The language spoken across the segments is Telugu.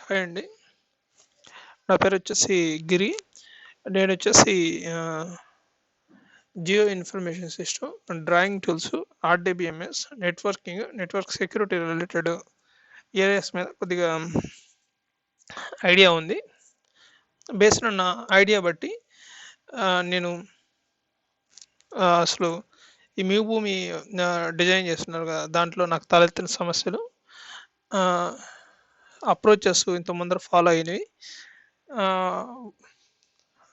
హాయ్ అండి. నా పేరొచ్చేసి గిరి. నేనొచ్చేసి geo information system, drawing tools, RDBMS, network security related areas మీద కొద్దిగా ఐడియా ఉంది. బేస్డ్ ఆన్ నా ఐడియా బట్టి నేను అసలు ఈ మీ భూమి డిజైన్ చేస్తున్నారు కదా! దాంట్లో నాకు తలెత్తిన సమస్యలు, అప్రోచెస్ ఇంత ముందర ఫాలో అయినవి,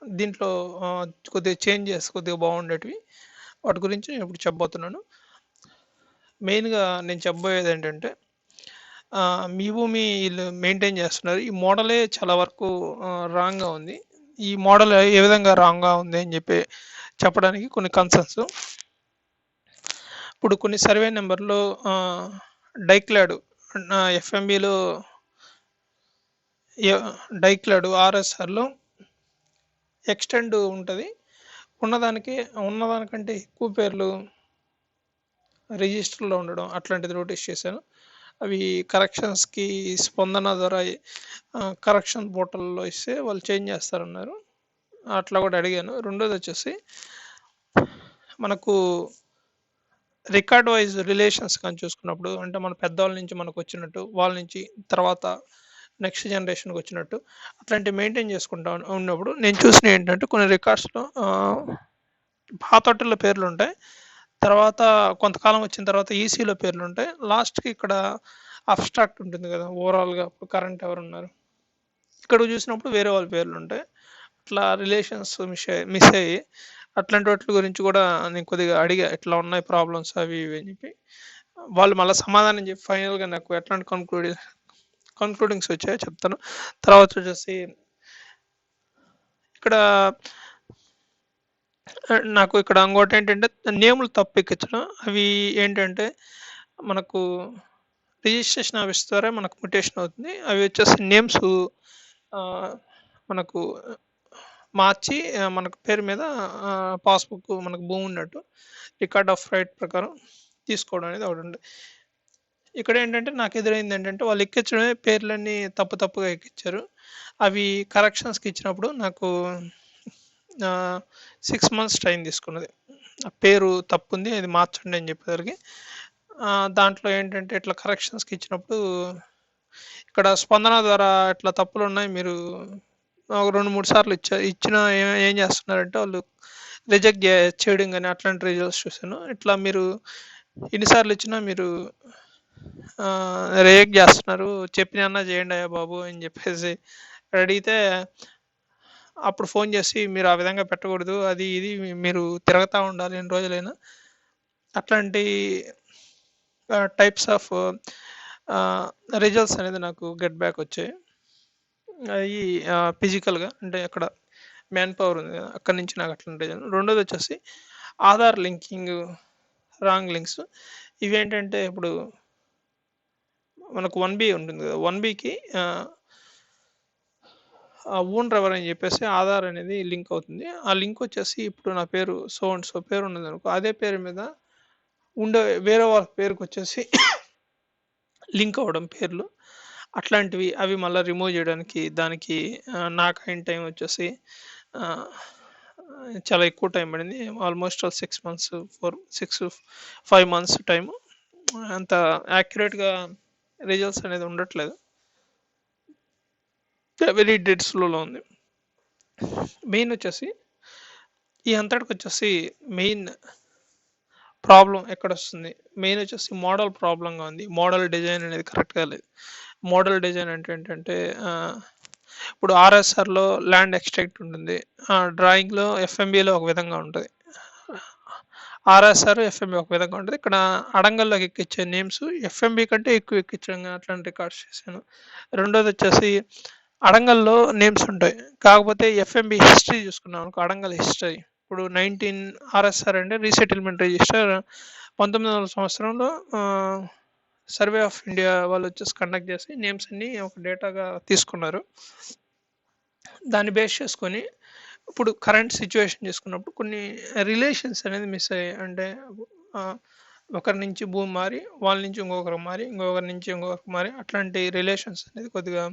దీంట్లో కొద్దిగా చేంజెస్ కొద్దిగా బాగుండేటివి, వాటి గురించి నేను ఇప్పుడు చెప్పబోతున్నాను. మెయిన్గా నేను చెప్పబోయేది ఏంటంటే, మీ భూమి వీళ్ళు మెయింటైన్ చేస్తున్నారు, ఈ మోడలే చాలా వరకు రాంగ్గా ఉంది. ఈ మోడల్ ఏ విధంగా రాంగ్గా ఉంది అని చెప్పడానికి కొన్ని కన్సర్న్స్. ఇప్పుడు కొన్ని సర్వే నెంబర్లో డైక్లాడ్ ఎఫ్ఎంబిలో డైక్లాడ్ ఆర్ఎస్ఆర్లో ఎక్స్టెండ్ ఉంటుంది. ఉన్నదానికంటే ఎక్కువ పేర్లు రిజిస్టర్లో ఉండడం అట్లాంటిది నోటీస్ చేశాను. అవి కరెక్షన్స్కి స్పందన ద్వారా కరెక్షన్ పోర్టల్లో ఇస్తే వాళ్ళు చేంజ్ చేస్తారన్నారు. అట్లా కూడా అడిగాను. రెండోది వచ్చేసి మనకు రికార్డ్ వైజ్ రిలేషన్స్ కానీ చూసుకున్నప్పుడు, అంటే మన పెద్దవాళ్ళ నుంచి మనకు వచ్చినట్టు, వాళ్ళ నుంచి తర్వాత నెక్స్ట్ జనరేషన్కి వచ్చినట్టు అట్లాంటివి మెయింటైన్ చేసుకుంటా ఉన్నప్పుడు నేను చూసిన ఏంటంటే, కొన్ని రికార్డ్స్లో పాతొట్టల పేర్లు ఉంటాయి, తర్వాత కొంతకాలం వచ్చిన తర్వాత ఈసీలో పేర్లు ఉంటాయి, లాస్ట్కి ఇక్కడ అబ్స్ట్రాక్ట్ ఉంటుంది కదా ఓవరాల్గా కరెంట్ ఎవరున్నారు, ఇక్కడ చూసినప్పుడు వేరే వాళ్ళ పేర్లు ఉంటాయి. అట్లా రిలేషన్స్ మిస్ అయ్యి అట్లాంటి వాటి గురించి కూడా నేను కొద్దిగా అడిగా, ఎట్లా ఉన్నాయి ప్రాబ్లమ్స్ అవి ఇవి అని చెప్పి. వాళ్ళు మళ్ళీ సమాధానం చెప్పి ఫైనల్గా నాకు ఎట్లాంటి కన్క్లూడింగ్స్ వచ్చాయో చెప్తాను. తర్వాత వచ్చేసి ఇక్కడ నాకు ఇక్కడ ఇంకోటి ఏంటంటే, నేములు తప్పు ఎక్కించడం. అవి ఏంటంటే, మనకు రిజిస్ట్రేషన్ ఆఫీస్ ద్వారా మనకు మ్యుటేషన్ అవుతుంది. అవి వచ్చేసి నేమ్స్ మనకు మార్చి మనకు పేరు మీద పాస్బుక్ మనకు భూమి ఉన్నట్టు రికార్డ్ ఆఫ్ రైట్ ప్రకారం తీసుకోవడం అనేది ఒకటి ఉంది. ఇక్కడ ఏంటంటే నాకు ఎదురైంది ఏంటంటే, వాళ్ళు ఎక్కించడమే పేర్లన్నీ తప్పుగా ఎక్కించారు. అవి కరెక్షన్స్కి ఇచ్చినప్పుడు నాకు 6 months టైం తీసుకున్నది. ఆ పేరు తప్పు ఉంది, అది మార్చండి అని చెప్పేసరికి దాంట్లో ఏంటంటే ఇట్లా కరెక్షన్స్కి ఇచ్చినప్పుడు ఇక్కడ స్పందన ద్వారా ఇట్లా తప్పులు ఉన్నాయి, మీరు ఒక 2-3 సార్లు ఇచ్చిన ఏం చేస్తున్నారంటే వాళ్ళు రిజెక్ట్ చేయడం కానీ అట్లాంటి రిజల్ట్స్ చూశాను. ఇట్లా మీరు ఎన్నిసార్లు ఇచ్చినా మీరు రిజెక్ట్ చేస్తున్నారు, చెప్పినా చేయండి అయ్యా బాబు అని చెప్పేసి అడిగితే, అప్పుడు ఫోన్ చేసి మీరు ఆ విధంగా పెట్టకూడదు, అది ఇది మీరు తిరగతా ఉండాలి ఎన్ని రోజులైనా, అట్లాంటి టైప్స్ ఆఫ్ రిజల్ట్స్ అనేది నాకు గెట్ బ్యాక్ వచ్చాయి. అవి ఫిజికల్గా అంటే అక్కడ మ్యాన్ పవర్ ఉంది కదా, అక్కడి నుంచి నాకు అట్లాంటి రిజల్ట్. రెండోది వచ్చేసి ఆధార్ లింకింగ్ రాంగ్ లింక్స్. ఇవేంటంటే ఇప్పుడు మనకు 1B ఉంటుంది కదా, 1Bకి ఓన్ డ్రైవర్ అని చెప్పేసి ఆధార్ అనేది లింక్ అవుతుంది. ఆ లింక్ వచ్చేసి ఇప్పుడు నా పేరు సో అండ్ సో పేరు ఉన్నది అనుకో, అదే పేరు మీద ఉండే వేరే వాళ్ళ పేరుకి వచ్చేసి లింక్ అవ్వడం పేర్లు అట్లాంటివి, అవి మళ్ళీ రిమూవ్ చేయడానికి దానికి నాకు అయిన టైం వచ్చేసి చాలా ఎక్కువ టైం పడింది. Almost 6 months 5 months time. అంత యాక్యురేట్గా రిజల్ట్స్ అనేది ఉండట్లేదు, వెరీ డెడ్ స్లోలో ఉంది. మెయిన్ వచ్చేసి ఈ అంతటికి వచ్చేసి మెయిన్ ప్రాబ్లం ఎక్కడ వస్తుంది, మెయిన్ వచ్చేసి మోడల్ ప్రాబ్లంగా ఉంది. మోడల్ డిజైన్ అనేది కరెక్ట్గా లేదు. మోడల్ డిజైన్ అంటే ఏంటంటే, ఇప్పుడు ఆర్ఎస్ఆర్లో ల్యాండ్ ఎక్స్ట్రాక్ట్ ఉంటుంది, డ్రాయింగ్లో ఎఫ్ఎంబిలో ఒక విధంగా ఉంటుంది, ఆర్ఎస్ఆర్ ఎఫ్ఎంబి ఒక విధంగా ఉంటుంది. ఇక్కడ అడంగల్లోకి ఎక్కించే నేమ్స్ ఎఫ్ఎంబి కంటే ఎక్కువ ఎక్కించడం అట్లాంటి రికార్డ్స్ చేశాను. రెండోది వచ్చేసి అడంగల్లో నేమ్స్ ఉంటాయి, కాకపోతే ఎఫ్ఎంబి హిస్టరీ చూసుకున్నాం అనుకో, అడంగల్ హిస్టరీ ఇప్పుడు 19 ఆర్ఎస్ఆర్ అంటే రీసెటిల్మెంట్ రిజిస్టర్ 1900 సంవత్సరంలో సర్వే ఆఫ్ ఇండియా వాళ్ళు వచ్చేసి కండక్ట్ చేసి నేమ్స్ అన్ని ఒక డేటాగా తీసుకున్నారు. దాన్ని బేస్ చేసుకొని ఇప్పుడు కరెంట్ సిచ్యువేషన్ చేసుకున్నప్పుడు కొన్ని రిలేషన్స్ అనేది మిస్ అయ్యాయి. అంటే ఒకరి నుంచి భూమి మారి, వాళ్ళ నుంచి ఇంకొకరికి మారి, ఇంకొకరి నుంచి ఇంకొకరికి మారి, అట్లాంటి రిలేషన్స్ అనేది కొద్దిగా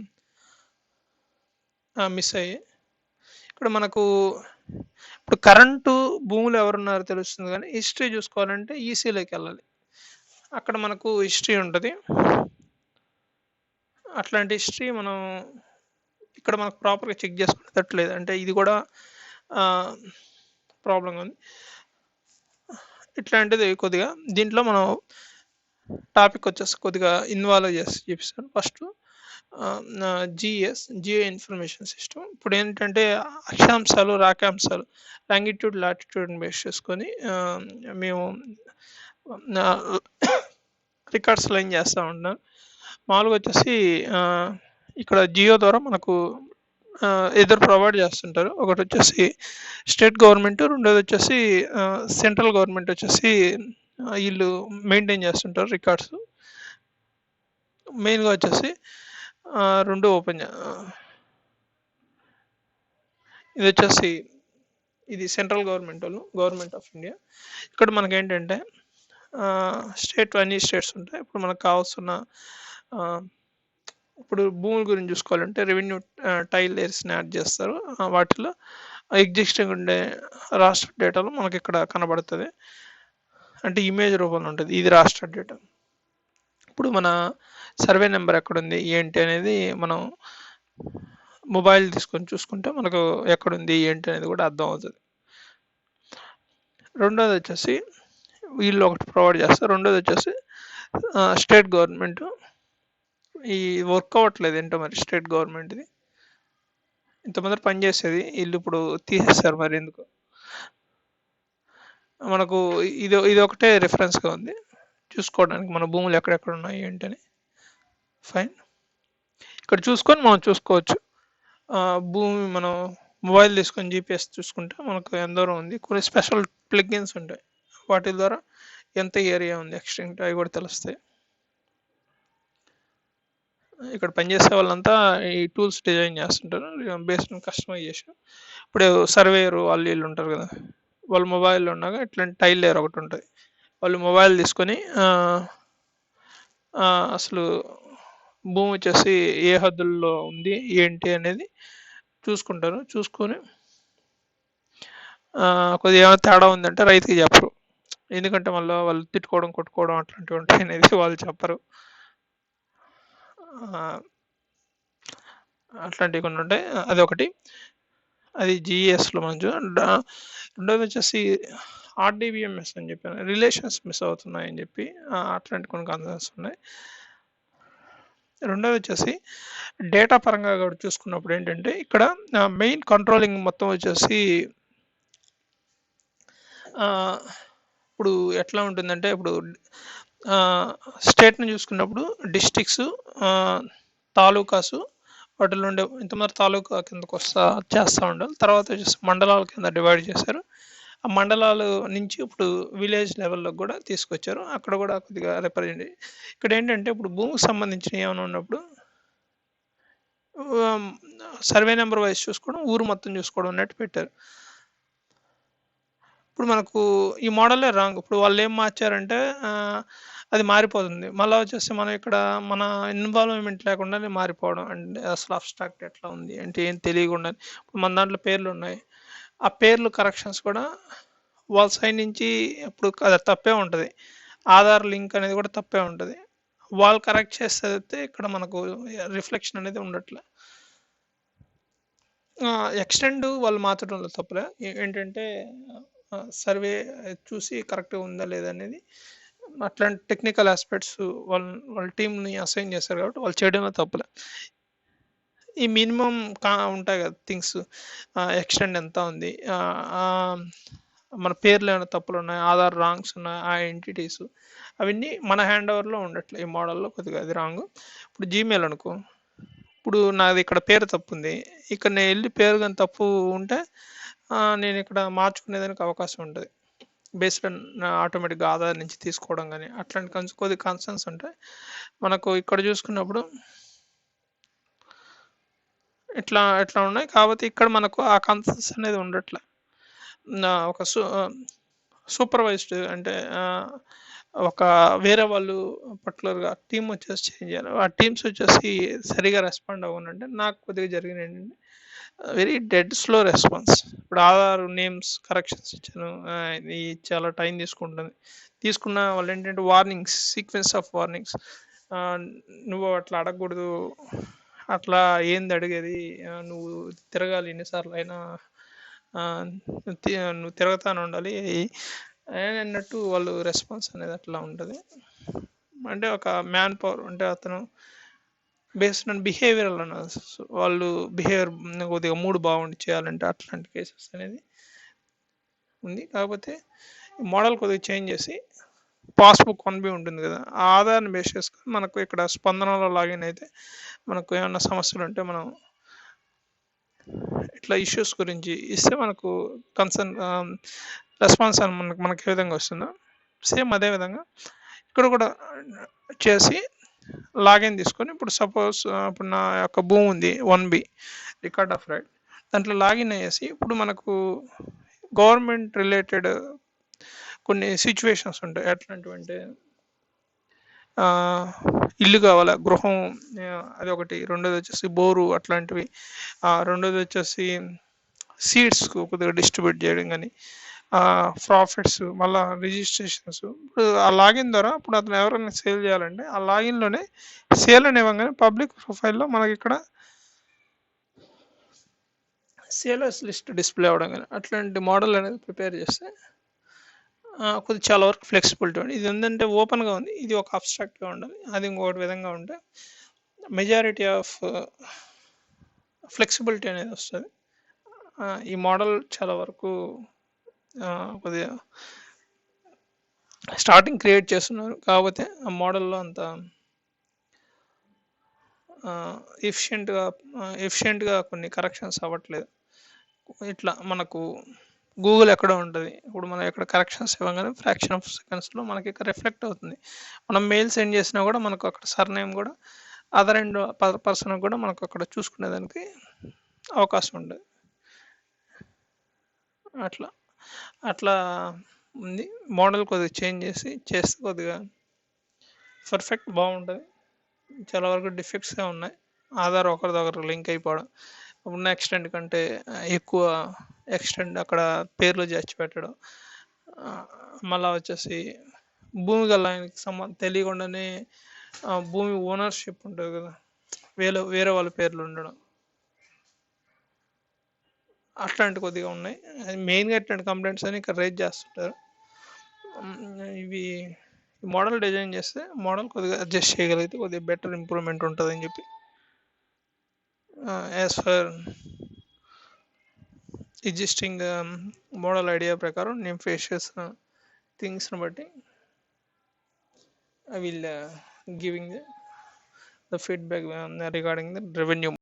మిస్ అయ్యాయి. ఇక్కడ మనకు ఇప్పుడు కరెంటు భూములు ఎవరున్నారో తెలుస్తుంది కానీ హిస్టరీ చూసుకోవాలంటే ఈసీలోకి వెళ్ళాలి. అక్కడ మనకు హిస్టరీ ఉంటుంది. అట్లాంటి హిస్టరీ మనం ఇక్కడ మనకు ప్రాపర్గా చెక్ చేసుకునేటట్లేదు. అంటే ఇది కూడా ప్రాబ్లంగా ఉంది. ఇట్లాంటిది కొద్దిగా దీంట్లో మనం టాపిక్ వచ్చేసి కొద్దిగా ఇన్వాల్వ్ చేసి చూపిస్తాను. First geo information system. ఇప్పుడు ఏంటంటే అక్షాంశాలు రాకాంశాలు లాంగిట్యూడ్ లాటిట్యూడ్ని బేస్ చేసుకొని మేము రికార్డ్స్ లైన్ చేస్తూ ఉంటాం. మామూలుగా వచ్చేసి ఇక్కడ జియో ద్వారా మనకు ఇద్దరు ప్రొవైడ్ చేస్తుంటారు. ఒకటి వచ్చేసి స్టేట్ గవర్నమెంట్, రెండోది వచ్చేసి సెంట్రల్ గవర్నమెంట్ వచ్చేసి వీళ్ళు మెయింటైన్ చేస్తుంటారు రికార్డ్స్. మెయిన్గా వచ్చేసి రెండు ఓపెన్ ఇది వచ్చేసి ఇది సెంట్రల్ గవర్నమెంట్ వాళ్ళు, గవర్నమెంట్ ఆఫ్ ఇండియా. ఇక్కడ మనకి ఏంటంటే అన్ని స్టేట్స్ ఉంటాయి. ఇప్పుడు మనకు కావాల్సిన ఇప్పుడు భూముల గురించి చూసుకోవాలంటే రెవెన్యూ టైల్ లేయర్స్ని యాడ్ చేస్తారు. వాటిలో ఎగ్జిస్టింగ్ ఉండే రాష్ట్ర డేటాలో మనకి ఇక్కడ కనబడుతుంది. అంటే ఇమేజ్ రూపంలో ఉంటుంది. ఇది రాష్ట్ర డేటా. ఇప్పుడు మన సర్వే నెంబర్ ఎక్కడుంది ఏంటి అనేది మనం మొబైల్ తీసుకొని చూసుకుంటే మనకు ఎక్కడుంది ఏంటి అనేది కూడా అర్థం అవుతుంది. రెండోది వచ్చేసి వీళ్ళు ఒకటి ప్రొవైడ్ చేస్తారు. రెండోది వచ్చేసి స్టేట్ గవర్నమెంట్ ఈ వర్క్ అవ్వట్లేదు ఏంటో మరి స్టేట్ గవర్నమెంట్ది. ఇంతమంది పనిచేసేది వీళ్ళు ఇప్పుడు తీసేస్తారు మరి ఎందుకు. మనకు ఇది ఒకటే రిఫరెన్స్గా ఉంది చూసుకోవడానికి మన భూములు ఎక్కడెక్కడ ఉన్నాయి ఏంటని. ఫైన్, ఇక్కడ చూసుకొని మనం చూసుకోవచ్చు. భూమి మనం మొబైల్ తీసుకొని జీపీఎస్ చూసుకుంటే మనకు ఎంత దూరం ఉంది. కొన్ని స్పెషల్ ప్లగిన్స్ ఉంటాయి, వాటి ద్వారా ఎంత ఏరియా ఉంది ఎక్స్టెంట్ అవి కూడా తెలుస్తాయి. ఇక్కడ పనిచేసే వాళ్ళంతా ఈ టూల్స్ డిజైన్ చేస్తుంటారు బేస్డ్ ఆన్ కస్టమైజేషన్. ఇప్పుడు సర్వేయర్ వాళ్ళు వీళ్ళు ఉంటారు కదా, వాళ్ళు మొబైల్లో ఉండగా ఇట్లాంటి టైల్ లేయర్ ఒకటి ఉంటుంది. వాళ్ళు మొబైల్ తీసుకొని అసలు భూమి వచ్చేసి ఏ హద్దుల్లో ఉంది ఏంటి అనేది చూసుకుంటారు. చూసుకొని కొద్దిగా ఏమైనా తేడా ఉందంటే రైతుకి చెప్పరు. ఎందుకంటే మళ్ళీ వాళ్ళు తిట్టుకోవడం కొట్టుకోవడం అట్లాంటివి ఉంటాయి అనేది వాళ్ళు చెప్పరు. అట్లాంటివి కొన్ని ఉంటాయి. అదొకటి, అది జిఎస్లో మనం రెండోది వచ్చేసి ఆర్డీబీఎంఎస్ అని చెప్పాను, రిలేషన్స్ మిస్ అవుతున్నాయని చెప్పి అట్లాంటి కొన్ని కన్సర్న్స్ ఉన్నాయి. రెండోది వచ్చేసి డేటా పరంగా కూడా చూసుకున్నప్పుడు ఏంటంటే ఇక్కడ మెయిన్ కంట్రోలింగ్ మొత్తం వచ్చేసి ఇప్పుడు ఎట్లా ఉంటుందంటే ఇప్పుడు స్టేట్ని చూసుకున్నప్పుడు డిస్ట్రిక్ట్స్, తాలూకాసు, వాటిలో ఉండే ఇంతమంది తాలూకా కిందకు చేస్తూ ఉండాలి. తర్వాత వచ్చేసి మండలాల కింద డివైడ్ చేశారు. ఆ మండలాల నుంచి ఇప్పుడు విలేజ్ లెవెల్లో కూడా తీసుకొచ్చారు. అక్కడ కూడా కొద్దిగా రిప్రజెంట్. ఇక్కడ ఏంటంటే ఇప్పుడు భూమికి సంబంధించిన ఏమైనా ఉన్నప్పుడు సర్వే నెంబర్ వైజ్ చూసుకోవడం, ఊరు మొత్తం చూసుకోవడం అన్నట్టు పెట్టారు. ఇప్పుడు మనకు ఈ మోడలే రాంగ్. ఇప్పుడు వాళ్ళు ఏం మార్చారంటే అది మారిపోతుంది. మళ్ళీ వచ్చేసి మనం ఇక్కడ మన ఇన్వాల్వ్మెంట్ లేకుండానే మారిపోవడం. అంటే అసలు అబ్స్ట్రాక్ట్ ఎట్లా ఉంది అంటే ఏం తెలియకుండా ఇప్పుడు మన దాంట్లో పేర్లు ఉన్నాయి, ఆ పేర్లు కరెక్షన్స్ కూడా వాళ్ళ సైడ్ నుంచి ఇప్పుడు అది తప్పే ఉంటుంది. ఆధార్ లింక్ అనేది కూడా తప్పే ఉంటుంది. వాళ్ళు కరెక్ట్ చేస్తే ఇక్కడ మనకు రిఫ్లెక్షన్ అనేది ఉండట్లే. ఎక్స్టెండ్ వాళ్ళు మార్చడంలో తప్పలే. ఏంటంటే సర్వే చూసి కరెక్ట్గా ఉందా లేదా అనేది అట్లాంటి టెక్నికల్ ఆస్పెక్ట్స్ వాళ్ళ టీంని అసైన్ చేశారు కాబట్టి వాళ్ళు చేయడంలో తప్పలే. ఈ మినిమం ఉంటాయి కదా థింగ్స్, ఎక్స్టెండ్ ఎంత ఉంది, మన పేర్లు ఏమైనా తప్పులు ఉన్నాయి, ఆధార్ రాంగ్స్ ఉన్నాయి, ఆ ఎంటిటీస్ అవన్నీ మన హ్యాండ్ ఓవర్లో ఉండట్లే. ఈ మోడల్లో కొద్దిగా అది రాంగ్. ఇప్పుడు జీమెయిల్ అనుకో, ఇప్పుడు నాది ఇక్కడ పేరు తప్పు ఉంది, ఇక్కడ నేను వెళ్ళి పేరు కానీ తప్పు ఉంటే నేను ఇక్కడ మార్చుకునేదానికి అవకాశం ఉంటుంది. బేస్డ్ ఆన్ ఆటోమేటిక్గా ఆధార్ నుంచి తీసుకోవడం కానీ అట్లాంటి కొద్ది కన్సర్న్స్ ఉంటాయి. మనకు ఇక్కడ చూసుకున్నప్పుడు ఇట్లా ఉన్నాయి. కాబట్టి ఇక్కడ మనకు ఆ కన్సర్న్స్ అనేది ఉండట్లే. ఒక సూపర్వైజ్డ్ అంటే ఒక వేరే వాళ్ళు పర్టికులర్గా టీమ్ వచ్చేసి చేంజ్ చేయాలి. ఆ టీమ్స్ వచ్చేసి సరిగా రెస్పాండ్ అవ్వనంటే నాకు కొద్దిగా జరిగిన ఏంటంటే వెరీ డెడ్ స్లో రెస్పాన్స్. ఇప్పుడు ఆధార్ నేమ్స్ కరెక్షన్స్ ఇచ్చాను, ఇది చాలా టైం తీసుకుంటుంది. తీసుకున్న వాళ్ళు ఏంటంటే వార్నింగ్స్, సీక్వెన్స్ ఆఫ్ వార్నింగ్స్, నువ్వు అట్లా అడగకూడదు, అట్లా ఏంది అడిగేది, నువ్వు తిరగాలి ఎన్నిసార్లు అయినా, ఆ, నువ్వు తిరగతానే ఉండాలి అని అన్నట్టు వాళ్ళు రెస్పాన్స్ అనేది అట్లా ఉంటుంది. అంటే ఒక మ్యాన్ పవర్ అంటే అతను బేస్డ్ ఆన్ బిహేవియరల్ అనాలిసిస్, వాళ్ళు బిహేవియర్ కొద్దిగా మూడు బాగుండి చేయాలంటే అట్లాంటి కేసెస్ అనేది ఉంది. కాకపోతే మోడల్ కొద్దిగా చేంజ్ చేసి పాస్బుక్ 1B ఉంటుంది కదా, ఆ ఆధార్ని బేస్ చేసుకొని మనకు ఇక్కడ స్పందనలో లాగిన్ అయితే మనకు ఏమైనా సమస్యలు ఉంటే మనం ఇట్లా ఇష్యూస్ గురించి ఇస్తే మనకు కన్సర్న్ రెస్పాన్స్ అని మనకి ఏ విధంగా వస్తుందో సేమ్ అదే విధంగా ఇక్కడ కూడా చేసి లాగిన్ తీసుకొని, ఇప్పుడు సపోజ్ ఇప్పుడు నా యొక్క భూమి ఉంది 1B రికార్డ్ ఆఫ్ రైట్, దాంట్లో లాగిన్ అయ్యేసి ఇప్పుడు మనకు గవర్నమెంట్ రిలేటెడ్ కొన్ని సిచ్యువేషన్స్ ఉంటాయి. ఎట్లాంటివంటే ఇల్లు కావాలా, గృహం, అది ఒకటి. రెండోది వచ్చేసి బోరు అట్లాంటివి. రెండోది వచ్చేసి సీడ్స్ కొద్దిగా డిస్ట్రిబ్యూట్ చేయడం కానీ, ప్రాఫిట్స్, మళ్ళీ రిజిస్ట్రేషన్స్. ఇప్పుడు ఆ లాగిన్ ద్వారా ఇప్పుడు అతను ఎవరైనా సేల్ చేయాలంటే ఆ లాగిన్లోనే సేల్ అని ఇవ్వగానే పబ్లిక్ ప్రొఫైల్లో మనకి ఇక్కడ సేలర్స్ లిస్ట్ డిస్ప్లే అవ్వడం కానీ అట్లాంటి మోడల్ అనేది ప్రిపేర్ చేస్తే కొద్దిగా చాలా వరకు ఫ్లెక్సిబిలిటీ ఉంది. ఇది ఏంటంటే ఓపెన్గా ఉంది, ఇది ఒక అబ్స్ట్రాక్ట్గా ఉండాలి, అది ఇంకొకటి విధంగా ఉంటే మెజారిటీ ఆఫ్ ఫ్లెక్సిబిలిటీ అనేది వస్తుంది. ఈ మోడల్ చాలా వరకు కొద్దిగా స్టార్టింగ్ క్రియేట్ చేస్తున్నారు, కాకపోతే ఆ మోడల్లో అంత ఎఫిషియెంట్గా కొన్ని కరెక్షన్స్ అవ్వట్లేదు. ఇట్లా మనకు గూగుల్ ఎక్కడ ఉంటుంది, ఇప్పుడు మనం ఎక్కడ కరెక్షన్స్ ఇవ్వగానే ఫ్రాక్షన్ ఆఫ్ సెకండ్స్లో మనకి ఇక్కడ రిఫ్లెక్ట్ అవుతుంది. మనం మెయిల్ సెండ్ చేసినా కూడా మనకు అక్కడ సర్నేమ్ కూడా అదర్ అండ్ పర్సన్ కూడా మనకు అక్కడ చూసుకునేదానికి అవకాశం ఉండదు. అట్లా అట్లా ఉంది. మోడల్ కొద్దిగా చేంజ్ చేస్తే కొద్దిగా పర్ఫెక్ట్ బాగుంటుంది. చాలా వరకు డిఫెక్ట్స్గా ఉన్నాయి. ఆధార్ ఒకరిదొకరు లింక్ అయిపోవడం, ఉన్న ఎక్స్టెంట్ కంటే ఎక్కువ ఎక్స్టెంట్ అక్కడ పేర్లు చేర్చి పెట్టడం, మళ్ళీ వచ్చేసి భూమి గల ఆయనకి తెలియకుండానే భూమి ఓనర్షిప్ ఉంటుంది కదా, వేరే వాళ్ళ పేర్లు ఉండడం, అట్లాంటి కొద్దిగా ఉన్నాయి. మెయిన్గా ఇట్లాంటి కంప్లైంట్స్ అని ఇక్కడ రేజ్ చేస్తుంటారు. ఇవి మోడల్ డిజైన్ చేస్తే మోడల్ కొద్దిగా అడ్జస్ట్ చేయగలిగితే కొద్దిగా బెటర్ ఇంప్రూవ్మెంట్ ఉంటుంది అని చెప్పి, as for existing model idea ప్రకారం నేను ఫేస్ చేసిన థింగ్స్ని బట్టి I will giving the feedback regarding the revenue